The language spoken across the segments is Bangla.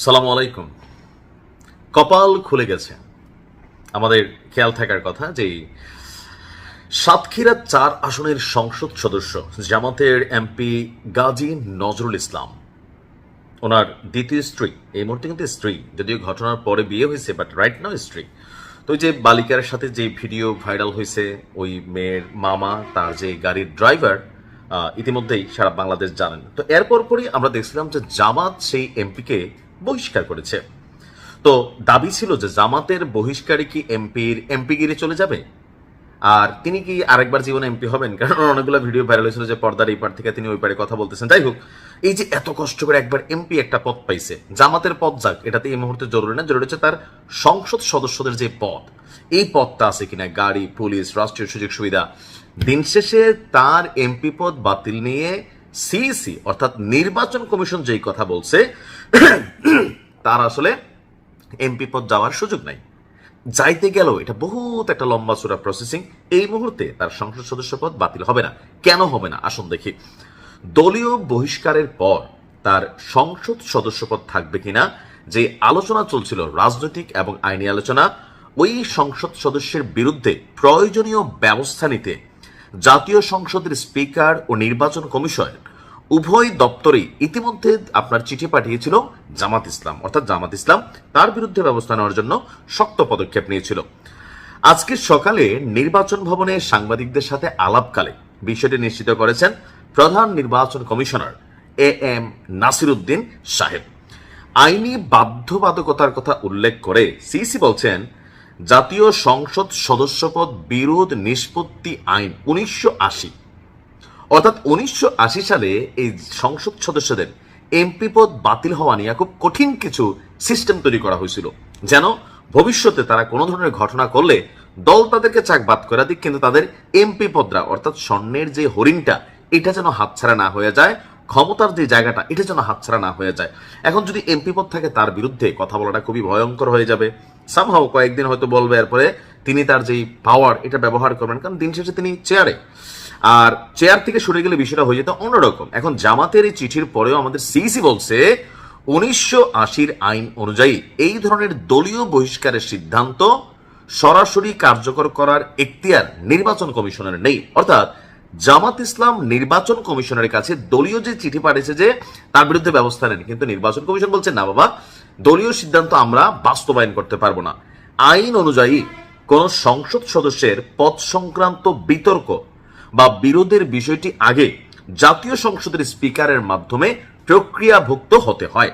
সালামু আলাইকুম। কপাল খুলে গেছে। আমাদের খেয়াল থাকার কথা যে সাতক্ষীরা ৪ আসনের সংসদ সদস্য জামাতের এমপি গাজী নজরুল ইসলাম, ওনার দ্বিতীয় স্ত্রী, এই মুহূর্তে কিন্তু স্ত্রী, যদিও ঘটনার পরে বিয়ে হয়েছে, বাট রাইট নাও স্ত্রী। তো ওই যে বালিকার সাথে যে ভিডিও ভাইরাল হয়েছে, ওই মেয়ের মামা, তার যে গাড়ির ড্রাইভার, ইতিমধ্যেই সারা বাংলাদেশ জানেন। তো এরপর পরই আমরা দেখছিলাম যে জামাত সেই এমপিকে বহিষ্কার করেছে। তো দাবি ছিল যে জামাতের বহিষ্কারী কি এমপির এমপিগিরি চলে যাবে, আর তিনি কি আরেকবার জীবনে এমপি হবেন? কারণ অনেকগুলো ভিডিও ভাইরাল হয়েছিল যে পর্দার এই পার থেকে তিনি ওই পারে কথা বলতেছেন। যাই হোক, এই যে এত কষ্ট করে একবার এমপি একটা পদ পাইছে, জামাতের পদ যাক, এটাতে এই মুহূর্তে জরুরি না, জরুরি হচ্ছে তার সংসদ সদস্যদের যে পদ, এই পদটা আছে কিনা, গাড়ি, পুলিশ, রাষ্ট্রীয় সুযোগ সুবিধা। দিন শেষে তার এমপি পদ বাতিল নিয়ে সিইসি অর্থাৎ নির্বাচন কমিশন যেই কথা বলছে, তার আসলে এমপি পদ যাওয়ার সুযোগ নাই। যাইতে গেল এটা বহুত একটা লম্বা চূড়া প্রসেসিং। এই মুহূর্তে তার সংসদ সদস্য পদ বাতিল হবে না। কেন হবে না আসুন দেখি। দলীয় বহিষ্কারের পর তার সংসদ সদস্য পদ থাকবে কিনা যে আলোচনা চলছিল, রাজনৈতিক এবং আইনি আলোচনা, ওই সংসদ সদস্যের বিরুদ্ধে প্রয়োজনীয় ব্যবস্থা নিতে জাতীয় সংসদের স্পিকার ও নির্বাচন কমিশন উভয় দপ্তরেই ইতিমধ্যে আপনার চিঠি পাঠিয়েছিল জামাত ইসলাম, অর্থাৎ জামাত ইসলাম তার বিরুদ্ধে ব্যবস্থা নেওয়ার জন্য শক্ত পদক্ষেপ নিয়েছিল। আজকে সকালে নির্বাচন ভবনে সাংবাদিকদের সাথে আলাপকালে বিষয়টি নিশ্চিত করেছেন প্রধান নির্বাচন কমিশনার এম নাসির উদ্দিন সাহেব। আইনি বাধ্যবাধকতার কথা উল্লেখ করে সিইসি বলছেন, জাতীয় সংসদ সদস্যপদ বিরোধ নিষ্পত্তি আইন 1980, অর্থাৎ 1980 সালে এই সংসদ সদস্যদের এমপি পদ বাতিল হওয়া নিয়ে খুব কঠিন কিছু সিস্টেম তৈরি করা হয়েছিল, যেন ভবিষ্যতে তারা কোনো ধরনের ঘটনা করলে দল তাদেরকে চাকবাদ করে দিক, কিন্তু তাদের এমপি পদরা অর্থাৎ স্বর্ণের যে হরিণটা, এটা যেন হাতছাড়া না হয়ে যায়, ক্ষমতার যে জায়গাটা এটা যেন হাতছাড়া না হয়ে যায়। এখন যদি এমপি পদ থাকে তার বিরুদ্ধে কথা বলাটা খুবই ভয়ঙ্কর হয়ে যাবে। সামহাও কয়েকদিন হয়তো বলবে, এরপরে তিনি তার যেই পাওয়ার এটা ব্যবহার করবেন, কারণ দিন শেষে তিনি চেয়ারে, আর চেয়ার থেকে সরে গেলে বিষয়টা হয়ে যেত অন্যরকম। এখন জামাতের এই চিঠির পরেও আমাদের সিইসি বলছে 1980 আইন অনুযায়ী এই ধরনের দলীয় বহিষ্কারের সিদ্ধান্ত সরাসরি কার্যকর করার এখতিয়ার নির্বাচন কমিশনের নেই। অর্থাৎ জামাত ইসলাম নির্বাচন কমিশনের কাছে দলীয় যে চিঠি পাঠিয়েছে যে তার বিরুদ্ধে ব্যবস্থা নেন, কিন্তু নির্বাচন কমিশন বলছে না বাবা, দলীয় সিদ্ধান্ত আমরা বাস্তবায়ন করতে পারবো না। আইন অনুযায়ী কোন সংসদ সদস্যের পদ সংক্রান্ত বিতর্ক বা বিরোধের বিষয়টি আগে জাতীয় সংসদের স্পিকারের মাধ্যমে প্রক্রিয়াভুক্ত হতে হয়।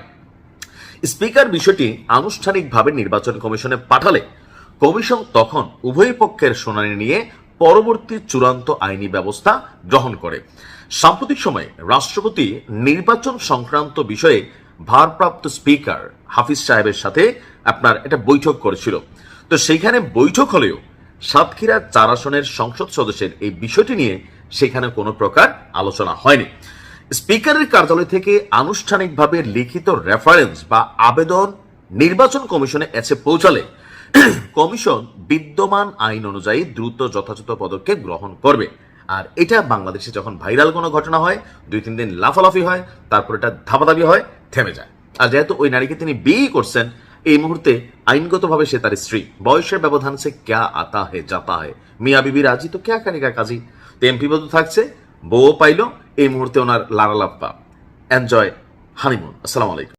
স্পিকার বিষয়টি আনুষ্ঠানিকভাবে নির্বাচন কমিশনে পাঠালে কমিশন তখন উভয় পক্ষের শুনানি নিয়ে পরবর্তী চূড়ান্ত আইনি ব্যবস্থা গ্রহণ করে। সাম্প্রতিক সময়ে রাষ্ট্রপতি নির্বাচন সংক্রান্ত বিষয়ে ভারপ্রাপ্ত স্পিকার হাফিজ সাহেবের সাথে আপনার একটা বৈঠক করেছিল। তো সেইখানে বৈঠক হলেও সাতক্ষীরা ৪ আসনের সংসদ সদস্যের এই বিষয়টি নিয়ে সেখানে কোনো প্রকার আলোচনা হয়নি। স্পিকারের কার্যালয় থেকে আনুষ্ঠানিকভাবে লিখিত রেফারেন্স বা আবেদন নির্বাচন কমিশনে এসে পৌঁছালে কমিশন বিদ্যমান আইন অনুযায়ী দ্রুত যথাযথ পদক্ষেপ গ্রহণ করবে। আর এটা বাংলাদেশে যখন ভাইরাল কোনো ঘটনা হয়, 2-3 দিন লাফালাফি হয়, তারপর এটা ধাপাধাপি হয়, থেমে যায়। আর যেহেতু ওই নারীকে তিনি বিয়ে করছেন, এই মুহূর্তে আইনগতভাবে সে তার স্ত্রী, বয়সের ব্যবধান সে ক্যা আতা হে জাতা হে, মিয়া বিবি রাজি তো ক্যা কানিকা কাজী। তো এমপি পদ থাকছে, বউ পাইলো, এই মুহূর্তে ওনার লারালাপ্পা, এনজয় হানিমুন। আসসালামু আলাইকুম।